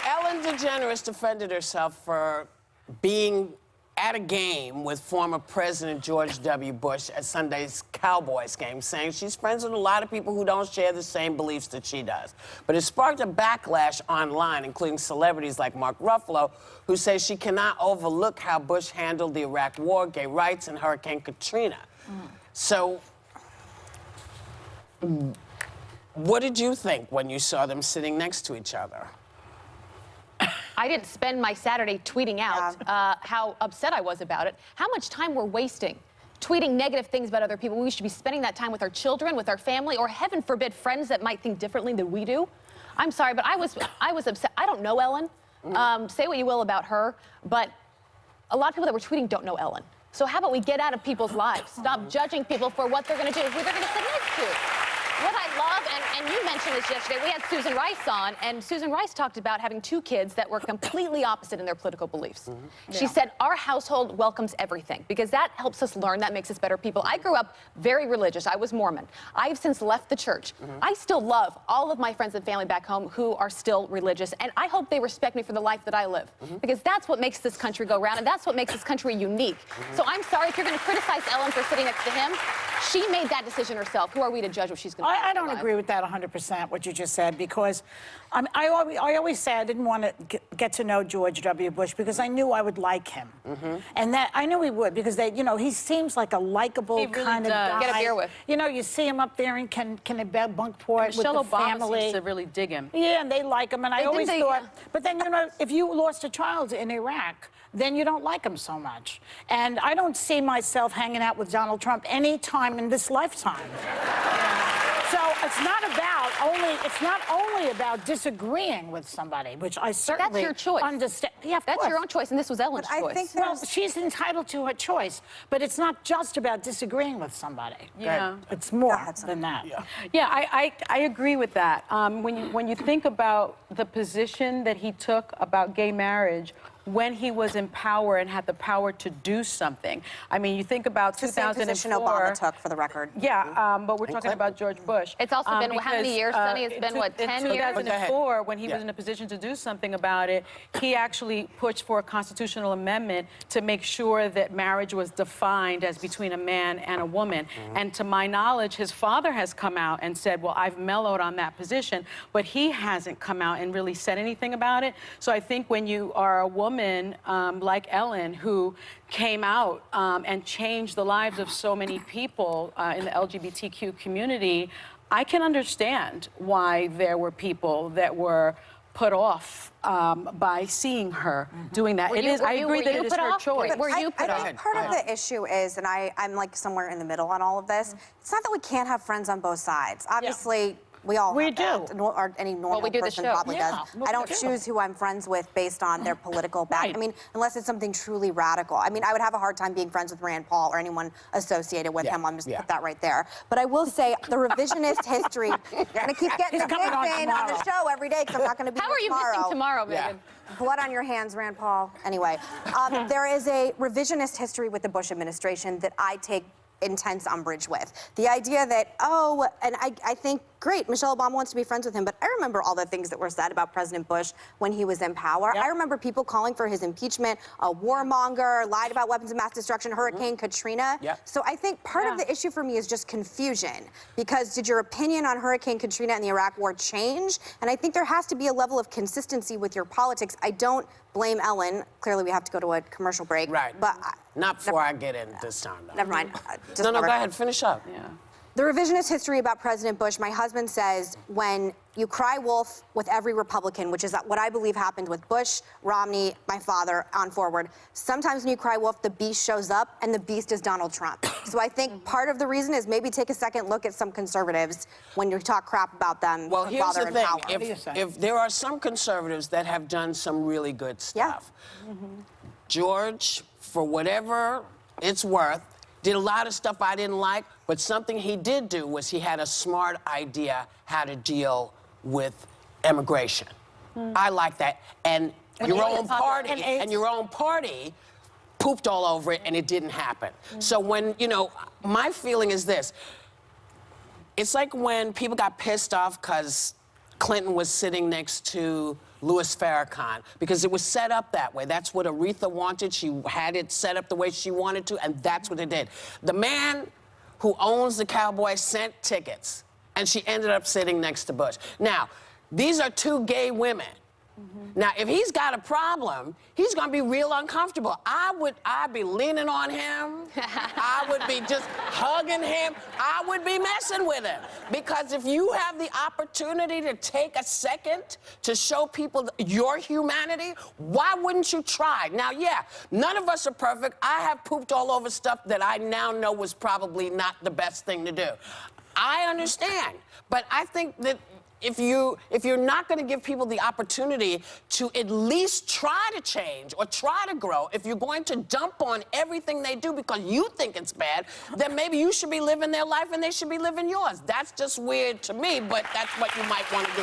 Ellen DeGeneres defended herself for being at a game with former President George W. Bush at Sunday's Cowboys game, saying she's friends with a lot of people who don't share the same beliefs that she does. But it sparked a backlash online, including celebrities like Mark Ruffalo, who say she cannot overlook how Bush handled the Iraq War, gay rights, and Hurricane Katrina. So, what did you think when you saw them sitting next to each other? I didn't spend my Saturday tweeting out how upset I was about it. How much time we're wasting tweeting negative things about other people. We should be spending that time with our children, with our family, or heaven forbid, friends that might think differently than we do. I'm sorry, but I was upset. I don't know Ellen. Say what you will about her, but a lot of people that were tweeting don't know Ellen. So how about we get out of people's lives? Stop judging people for what they're going to do, who they're going to sit next to. What I love, and you mentioned this yesterday, we had Susan Rice on, and Susan Rice talked about having two kids that were completely opposite in their political beliefs. She said, our household welcomes everything, because that helps us learn, that makes us better people. I grew up very religious. I was Mormon. I've since left the church. I still love all of my friends and family back home who are still religious, and I hope they respect me for the life that I live, because that's what makes this country go round, and that's what makes this country unique. So I'm sorry if you're going to criticize Ellen for sitting next to him. She made that decision herself. Who are we to judge what she's going to do? I don't agree with that 100%, what you just said, because I always say I didn't want to get to know George W. Bush because I knew I would like him. And that I knew he would, because he seems like a likable kind of guy. Get a beer with. You know, you see him up there in Bunkport with the family. Seems to really dig him. Yeah, and they like him, and I always thought, but then, if you lost a child in Iraq, then you don't like him so much. And I don't see myself hanging out with Donald Trump any time in this lifetime. So it's not only about disagreeing with somebody, which I certainly That's your choice. understand. Yeah, That's your own choice, and this was Ellen's choice. I think well, she's entitled to her choice, but it's not just about disagreeing with somebody. Yeah. It's more than that. Yeah, I agree with that. When you think about the position that he took about gay marriage, when he was in power and had the power to do something. I mean, you think about 2004. The same position Obama took, for the record. Yeah, but we're talking about George Bush. It's also been, how many years, Sonny? It's been, what, 10 years? In 2004, when he was in a position to do something about it, he actually pushed for a constitutional amendment to make sure that marriage was defined as between a man and a woman. And to my knowledge, his father has come out and said, well, I've mellowed on that position, but he hasn't come out and really said anything about it. So I think when you are a woman like Ellen, who came out and changed the lives of so many people in the LGBTQ community, I can understand why there were people that were put off by seeing her doing that. I agree that it is her choice. I think part of the issue is, and I'm like somewhere in the middle on all of this, it's not that we can't have friends on both sides. Obviously, we all have that, or any normal person probably does. I don't choose who I'm friends with based on their political background. I mean, unless it's something truly radical. I mean, I would have a hard time being friends with Rand Paul or anyone associated with him. I'm just put that right there. But I will say the revisionist history, and I keep getting a big thing on the show every day because I'm not going to be here tomorrow. How are you missing tomorrow, Megan? Blood on your hands, Rand Paul. Anyway, there is a revisionist history with the Bush administration that I take intense umbrage with. The idea that, and I think, great, Michelle Obama wants to be friends with him, but I remember all the things that were said about President Bush when he was in power. I remember people calling for his impeachment, a warmonger, lied about weapons of mass destruction, Hurricane Katrina. So I think part of the issue for me is just confusion, because did your opinion on Hurricane Katrina and the Iraq War change? And I think there has to be a level of consistency with your politics. I don't blame Ellen. Clearly, we have to go to a commercial break. Right. But not before I get in this time, though. Never mind. No, go ahead, finish up. The revisionist history about President Bush, my husband says, when you cry wolf with every Republican, which is what I believe happened with Bush, Romney, my father, on forward, sometimes when you cry wolf, the beast shows up, and the beast is Donald Trump. So I think part of the reason is maybe take a second look at some conservatives when you talk crap about them while they're in power. If there are some conservatives that have done some really good stuff, George, for whatever it's worth, did a lot of stuff I didn't like, but something he did do was he had a smart idea how to deal with immigration. I like that. And your own party pooped all over it, and it didn't happen. So when, my feeling is this. It's like when people got pissed off because Clinton was sitting next to Louis Farrakhan, because it was set up that way. That's what Aretha wanted. She had it set up the way she wanted to, and that's what it did. The man who owns the Cowboy sent tickets, and she ended up sitting next to Bush. Now, these are two gay women. Now, if he's got a problem, he's gonna be real uncomfortable. I'd be leaning on him. I would be just hugging him. I would be messing with him. Because if you have the opportunity to take a second to show people your humanity, why wouldn't you try? Now, yeah, none of us are perfect. I have pooped all over stuff that I now know was probably not the best thing to do. I understand, but I think that if you're not going to give people the opportunity to at least try to change or try to grow, if you're going to dump on everything they do because you think it's bad, then maybe you should be living their life and they should be living yours. That's just weird to me, but that's what you might want to do.